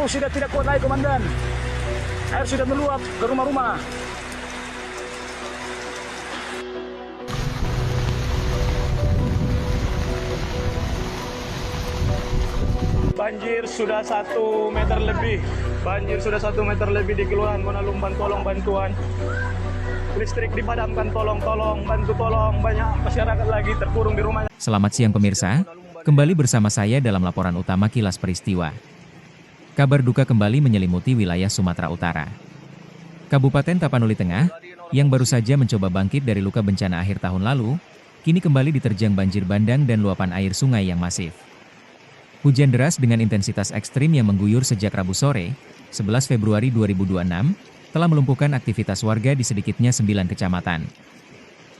Pasaribu sudah tidak kuat lagi, Komandan. Air sudah meluap ke rumah-rumah. Banjir sudah 1 meter lebih. Banjir sudah 1 meter lebih di Kelurahan Monalumban. Tolong bantuan. Listrik dipadamkan, tolong, bantu tolong. Banyak masyarakat lagi terkurung di rumahnya. Selamat siang pemirsa, kembali bersama saya dalam laporan utama Kilas Peristiwa. Kabar duka kembali menyelimuti wilayah Sumatera Utara. Kabupaten Tapanuli Tengah, yang baru saja mencoba bangkit dari luka bencana akhir tahun lalu, kini kembali diterjang banjir bandang dan luapan air sungai yang masif. Hujan deras dengan intensitas ekstrim yang mengguyur sejak Rabu sore, 11 Februari 2026, telah melumpuhkan aktivitas warga di sedikitnya 9 kecamatan.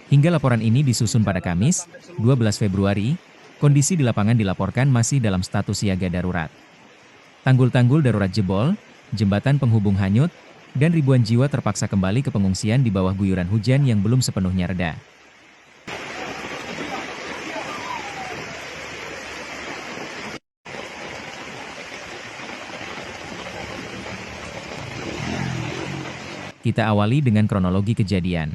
Hingga laporan ini disusun pada Kamis, 12 Februari, kondisi di lapangan dilaporkan masih dalam status siaga darurat. Tanggul-tanggul darurat jebol, jembatan penghubung hanyut, dan ribuan jiwa terpaksa kembali ke pengungsian di bawah guyuran hujan yang belum sepenuhnya reda. Kita awali dengan kronologi kejadian.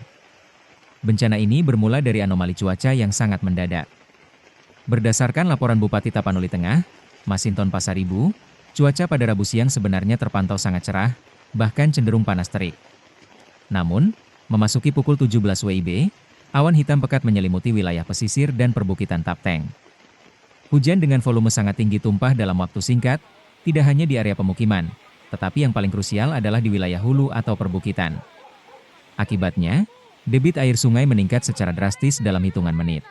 Bencana ini bermula dari anomali cuaca yang sangat mendadak. Berdasarkan laporan Bupati Tapanuli Tengah, Masinton Pasaribu, cuaca pada Rabu siang sebenarnya terpantau sangat cerah, bahkan cenderung panas terik. Namun, memasuki pukul 17 WIB, awan hitam pekat menyelimuti wilayah pesisir dan perbukitan Tapteng. Hujan dengan volume sangat tinggi tumpah dalam waktu singkat, tidak hanya di area pemukiman, tetapi yang paling krusial adalah di wilayah hulu atau perbukitan. Akibatnya, debit air sungai meningkat secara drastis dalam hitungan menit.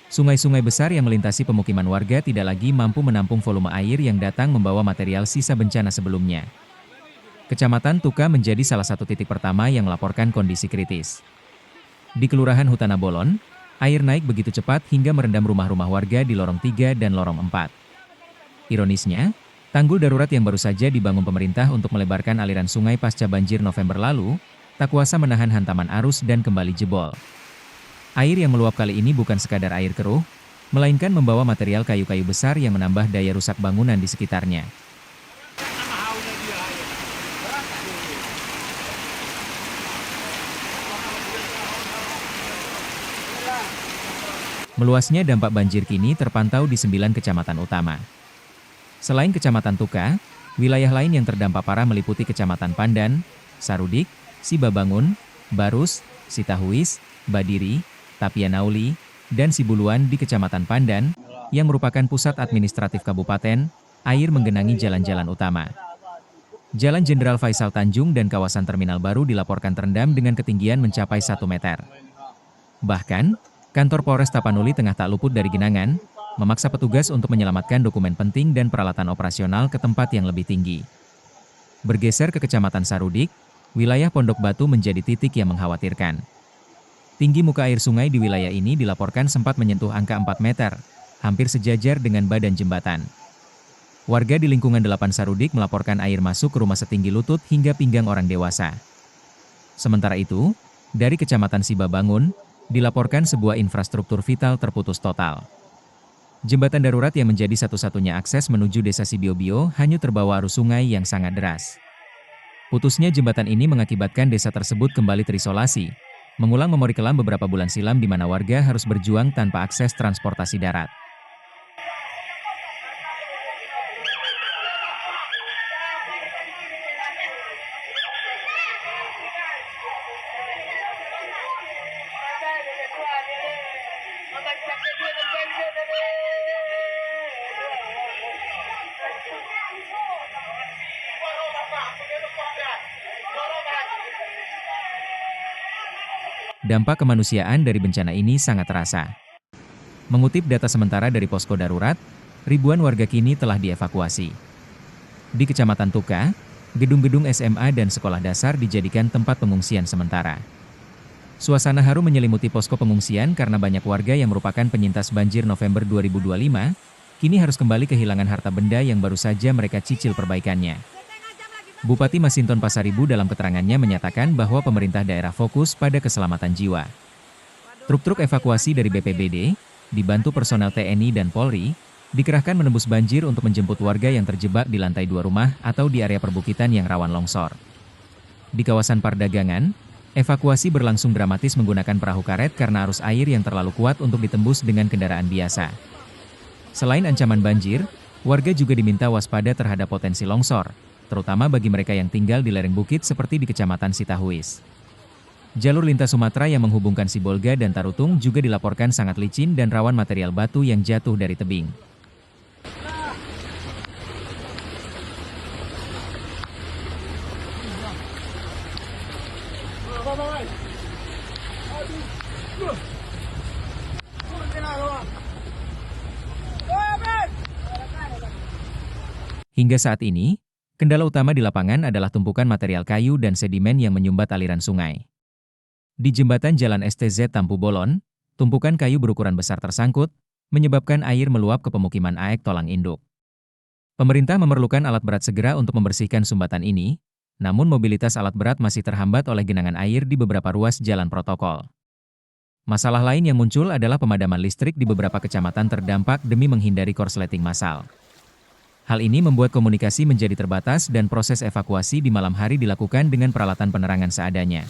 Sungai-sungai besar yang melintasi pemukiman warga tidak lagi mampu menampung volume air yang datang membawa material sisa bencana sebelumnya. Kecamatan Tuka menjadi salah satu titik pertama yang melaporkan kondisi kritis. Di Kelurahan Hutana Bolon, air naik begitu cepat hingga merendam rumah-rumah warga di lorong 3 dan lorong 4. Ironisnya, tanggul darurat yang baru saja dibangun pemerintah untuk melebarkan aliran sungai pasca banjir November lalu, tak kuasa menahan hantaman arus dan kembali jebol. Air yang meluap kali ini bukan sekadar air keruh, melainkan membawa material kayu-kayu besar yang menambah daya rusak bangunan di sekitarnya. Meluasnya dampak banjir kini terpantau di 9 kecamatan utama. Selain Kecamatan Tuka, wilayah lain yang terdampak parah meliputi Kecamatan Pandan, Sarudik, Sibabangun, Barus, Sitahuis, Badiri, Tapianauli, dan Sibuluan di Kecamatan Pandan, yang merupakan pusat administratif kabupaten, air menggenangi jalan-jalan utama. Jalan Jenderal Faisal Tanjung dan kawasan Terminal Baru dilaporkan terendam dengan ketinggian mencapai 1 meter. Bahkan, kantor Polres Tapanuli Tengah tak luput dari genangan, memaksa petugas untuk menyelamatkan dokumen penting dan peralatan operasional ke tempat yang lebih tinggi. Bergeser ke Kecamatan Sarudik, wilayah Pondok Batu menjadi titik yang mengkhawatirkan. Tinggi muka air sungai di wilayah ini dilaporkan sempat menyentuh angka 4 meter, hampir sejajar dengan badan jembatan. Warga di lingkungan 8 Sarudik melaporkan air masuk ke rumah setinggi lutut hingga pinggang orang dewasa. Sementara itu, dari Kecamatan Sibabangun, dilaporkan sebuah infrastruktur vital terputus total. Jembatan darurat yang menjadi satu-satunya akses menuju Desa Sibiobio hanyut terbawa arus sungai yang sangat deras. Putusnya jembatan ini mengakibatkan desa tersebut kembali terisolasi, mengulang memori kelam beberapa bulan silam di mana warga harus berjuang tanpa akses transportasi darat. Dampak kemanusiaan dari bencana ini sangat terasa. Mengutip data sementara dari posko darurat, ribuan warga kini telah dievakuasi. Di Kecamatan Tuka, gedung-gedung SMA dan sekolah dasar dijadikan tempat pengungsian sementara. Suasana haru menyelimuti posko pengungsian karena banyak warga yang merupakan penyintas banjir November 2025, kini harus kembali kehilangan harta benda yang baru saja mereka cicil perbaikannya. Bupati Masinton Pasaribu dalam keterangannya menyatakan bahwa pemerintah daerah fokus pada keselamatan jiwa. Truk-truk evakuasi dari BPBD, dibantu personel TNI dan Polri, dikerahkan menembus banjir untuk menjemput warga yang terjebak di lantai 2 rumah atau di area perbukitan yang rawan longsor. Di kawasan perdagangan, evakuasi berlangsung dramatis menggunakan perahu karet karena arus air yang terlalu kuat untuk ditembus dengan kendaraan biasa. Selain ancaman banjir, warga juga diminta waspada terhadap potensi longsor, terutama bagi mereka yang tinggal di lereng bukit seperti di Kecamatan Sitahuis. Jalur lintas Sumatera yang menghubungkan Sibolga dan Tarutung juga dilaporkan sangat licin dan rawan material batu yang jatuh dari tebing. Hingga saat ini, kendala utama di lapangan adalah tumpukan material kayu dan sedimen yang menyumbat aliran sungai. Di jembatan Jalan STZ Tampu Bolon, tumpukan kayu berukuran besar tersangkut, menyebabkan air meluap ke pemukiman Aek Tolang Induk. Pemerintah memerlukan alat berat segera untuk membersihkan sumbatan ini, namun mobilitas alat berat masih terhambat oleh genangan air di beberapa ruas jalan protokol. Masalah lain yang muncul adalah pemadaman listrik di beberapa kecamatan terdampak demi menghindari korsleting massal. Hal ini membuat komunikasi menjadi terbatas dan proses evakuasi di malam hari dilakukan dengan peralatan penerangan seadanya.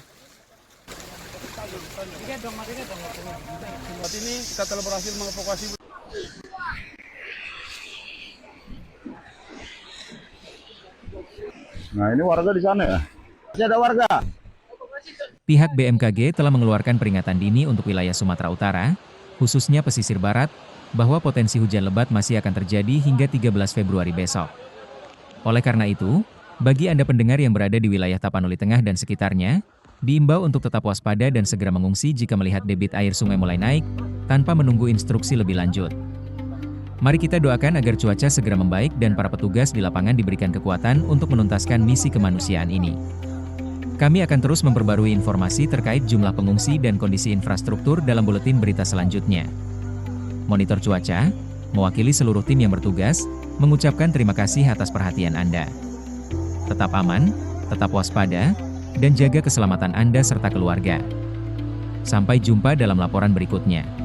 Saat ini kita telah berhasil mengevakuasi. Nah, ini warga di sana ya? Masih ada warga? Pihak BMKG telah mengeluarkan peringatan dini untuk wilayah Sumatera Utara, khususnya pesisir barat, bahwa potensi hujan lebat masih akan terjadi hingga 13 Februari besok. Oleh karena itu, bagi Anda pendengar yang berada di wilayah Tapanuli Tengah dan sekitarnya, diimbau untuk tetap waspada dan segera mengungsi jika melihat debit air sungai mulai naik, tanpa menunggu instruksi lebih lanjut. Mari kita doakan agar cuaca segera membaik dan para petugas di lapangan diberikan kekuatan untuk menuntaskan misi kemanusiaan ini. Kami akan terus memperbarui informasi terkait jumlah pengungsi dan kondisi infrastruktur dalam buletin berita selanjutnya. Monitor Cuaca, mewakili seluruh tim yang bertugas, mengucapkan terima kasih atas perhatian Anda. Tetap aman, tetap waspada, dan jaga keselamatan Anda serta keluarga. Sampai jumpa dalam laporan berikutnya.